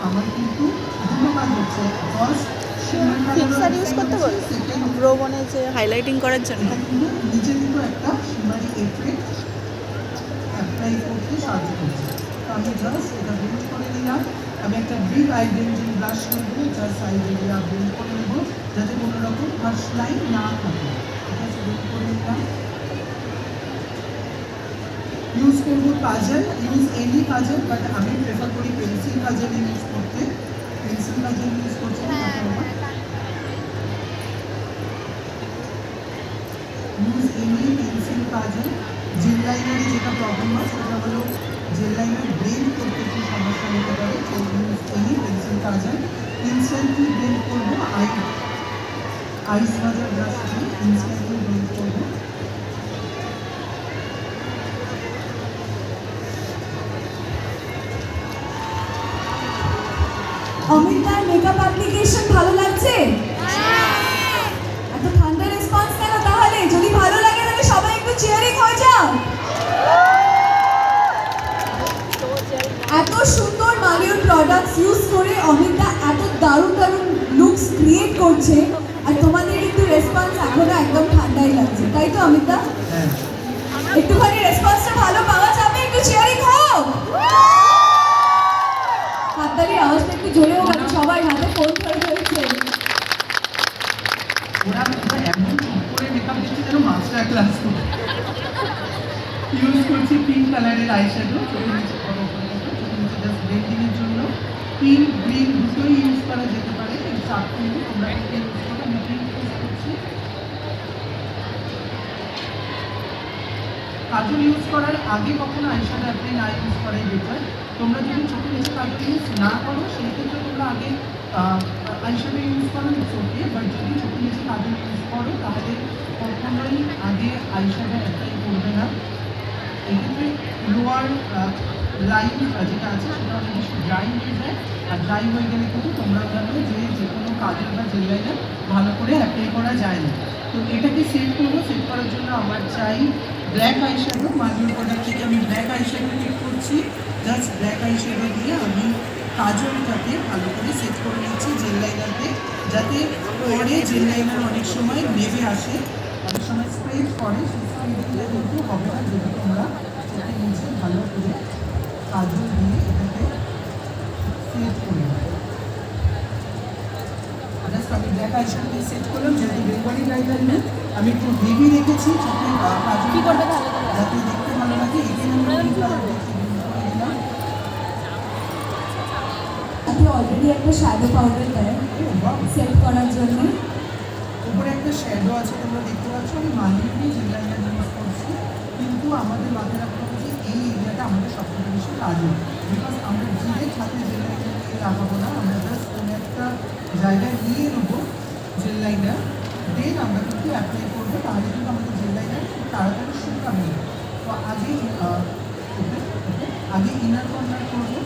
আমার কিন্তু দুটো কাজ হচ্ছে। ফার্স্ট ফিক্সার ইউজ করতে বলবো ব্রো বনে যে হাইলাইটিং করার জন্য। নিচে কিন্তু একটা শিমারি এফেক্ট অ্যাপ্লাই করতে সাহায্য করছে। তো আমি জাস্ট এটা ব্লেন্ড করে নিলাম। আমি একটা বিগ আইডেন্টিটি ব্রাশ করবো, জাস্ট সাইড এরিয়া ব্লেন্ড করে নেবো যাতে কোনো রকম হার্শ লাইন না থাকে। ঠিক আছে, ব্লেন্ড করে নিলাম। ইউজ করবো কাজল, ইউজ এনি কাজল, বাট আমি প্রেফার করি পেন্সিল কাজল ইউজ করতে। পেন্সিল কাজল ইউজ করছি ইউজ এনি পেন্সিল কাজল। জেল লাইনারে যেটা প্রবলেম হয় সেটা হলো জেল লাইনার ব্লেন্ড করতে একটু সমস্যা হতে পারে। তো ইউজ এনি পেন্সিল কাজল। ইনস্ট্যান্টলি ব্লেন্ড করবো আইস মাজার ব্রাশ দিয়ে ইনস্ট্যান্টলি ব্লেন্ড করবো। অমিতার মেকআপ অ্যাপ্লিকেশন ভালো লাগছে? এত ঠান্ডা রেসপন্স কেন তাহলে? যদি ভালো লাগে তাহলে সবাই একটু চিয়ারিং হয়ে যাও। এত সুন্দর মালিওর প্রোডাক্টস ইউজ করে অমিতা এত দারুণ দারুণ লুকস ক্রিয়েট করছে, আর তোমাদের কিন্তু রেসপন্স এখনো একদম ঠান্ডাই লাগছে, তাই তো অমিতা? একটুখানি রেসপন্সটা ভালো পাওয়া যাবে, একটু চিয়ারিং হোক। হাততালির আওয়াজটা একটু জোরেও গেল, সবাই হাতে ফোন ধরে রয়েছে। ওরা এমন করে মেকআপ দিচ্ছে যেন মাস্টার ক্লাস করে। ইউজ করছি পিঙ্ক কালারের আইশ্যাডো, চোখের নিচে জাস্ট ব্লেন্ডিংয়ের জন্য। পিঙ্ক গ্রিন দুটোই ইউজ করা যেতে পারে, কিন্তু আপ টু ইউ, তোমরা পিঙ্ক ইউজ করো, আমি পিঙ্ক ইউজ করছি। কাজল ইউজ করার আগে কখনো আইশ্যাডো অ্যাপ্লাই না ইউজ করাই বেটার। তোমরা যদি চোখের নিচে কাজল ইউজ না করো সেই ক্ষেত্রে তোমরা আগে আইশ্যাডো ইউজ করো, ইটস ওকে। বাট যদি চোখের নিচে কাজল ইউজ করো তাহলে কখনোই আগে আইশ্যাডো অ্যাপ্লাই করবে না। এক্ষেত্রে লোয়ার লাইন যেটা আছে সেটা অনেক বেশি ড্রাই হয়ে যায়, আর ড্রাই হয়ে গেলে কিন্তু তোমরা জানো যে কোনো কাজল বা জেল লাইনার ভালো করে অ্যাপ্লাই করা যায় না। তো এটাকে সেভ করবো। সেভ করার জন্য আমার চাই ব্ল্যাক আইশ্যাডো। মালিওর প্রোডাক্ট থেকে আমি ব্ল্যাক আইশ্যাডো পিক করছি। জাস্ট ব্ল্যাক আইশ্যাডো দিয়ে আমি কাজলটাকে ভালো করে সেট করে নিচ্ছি জেল লাইনারকে, যাতে পরে জেল লাইনার অনেক সময় নেমে আসে, অনেক সময় স্প্রেড করে, সেই স্প্রেড দিলে কিন্তু হবে না যদি তোমরা চোখের নিচে ভালো করে কাজল দিয়ে এটাকে সেট করে নাও। জাস্ট আমি ব্ল্যাক আইশ্যাডো দিয়ে সেট করলাম। যেহেতু বেঙ্গলি লাইনার নেই, আমি একটু হেভি রেখেছি চোখে কাজল যাতে দেখতে ভালো লাগে। এখানে আমি কালার দিলাম। আপনি অলরেডি একটা শ্যাডো পাউডার দেয় সেট করার জন্য। উপরে একটা শ্যাডো আছে, তোমরা দেখতে পাচ্ছ। আমি মালিওরই জেল লাইনার ইউজ করছি, কিন্তু আমাদের মাথায় রাখতে হবে যে এই এরিয়াটা আমাদের সবথেকে বেশি কাজল, বিকজ আমরা ডিরেক্ট হাতে জেল লাইনার দিয়ে লাগাবো না, আমরা জাস্ট কোনো একটা জায়গায় নিয়ে নেবো জেল লাইনার, দেন আমরা কিন্তু অ্যাপ্লাই করবো। তাহলে কিন্তু আমাদের জেল লাইনার খুব তাড়াতাড়ি শুকাবে। তো আগে ইনার কর্নার করবো।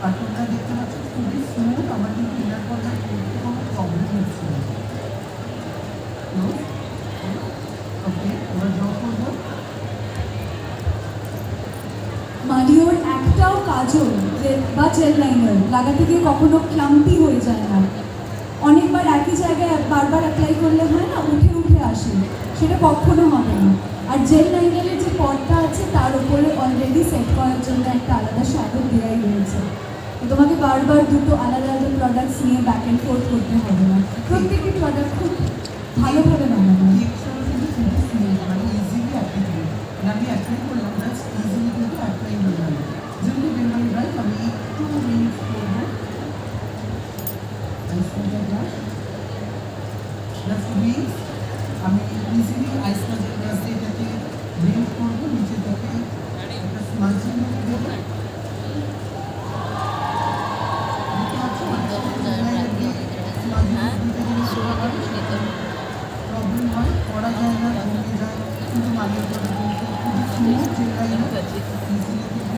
আর তোমরা দেখতে পাচ্ছ খুবই স্মুথ, আমার কিন্তু ইনার কর্নার করতে কোনো প্রবলেম হচ্ছে না। ওকে, এবার ড্র করবো। মালিওর একটাও কাজল বা জেল লাইনার লাগাতে গিয়ে কখনো ক্লাম্পি হয়ে যায় না। অনেকবার একই জায়গায় বারবার অ্যাপ্লাই করলে হয় না, উঠে উঠে আসে, সেটা কখনো হবে না। আর জেল লাইনারের যে পর্দা আছে তার উপরে অলরেডি সেট করার জন্য একটা আলাদা শ্যাডো দেওয়াই রয়েছে। তোমাকে বারবার দুটো আলাদা আলাদা প্রোডাক্টস নিয়ে ব্যাক অ্যান্ড ফোর্থ করতে হবে না। প্রত্যেকটি প্রোডাক্ট খুব ভালোভাবে বানানো। মানে ইজিলি অ্যাপ্লিকেবল, আমি অ্যাপ্লাই করলাম জাস্ট ইজিলি কিন্তু অ্যাপ্লাই হয়ে গেল। যেহেতু বেঙ্গলি ব্রাশ আমি একটু ইউজ করবো জাস্ট উইংস। আমি ইজিলি আইস কাজের ব্রাশ দিয়ে এটাকে ব্লেন্ড করবো, নিচে থেকে একটা স্মাজিং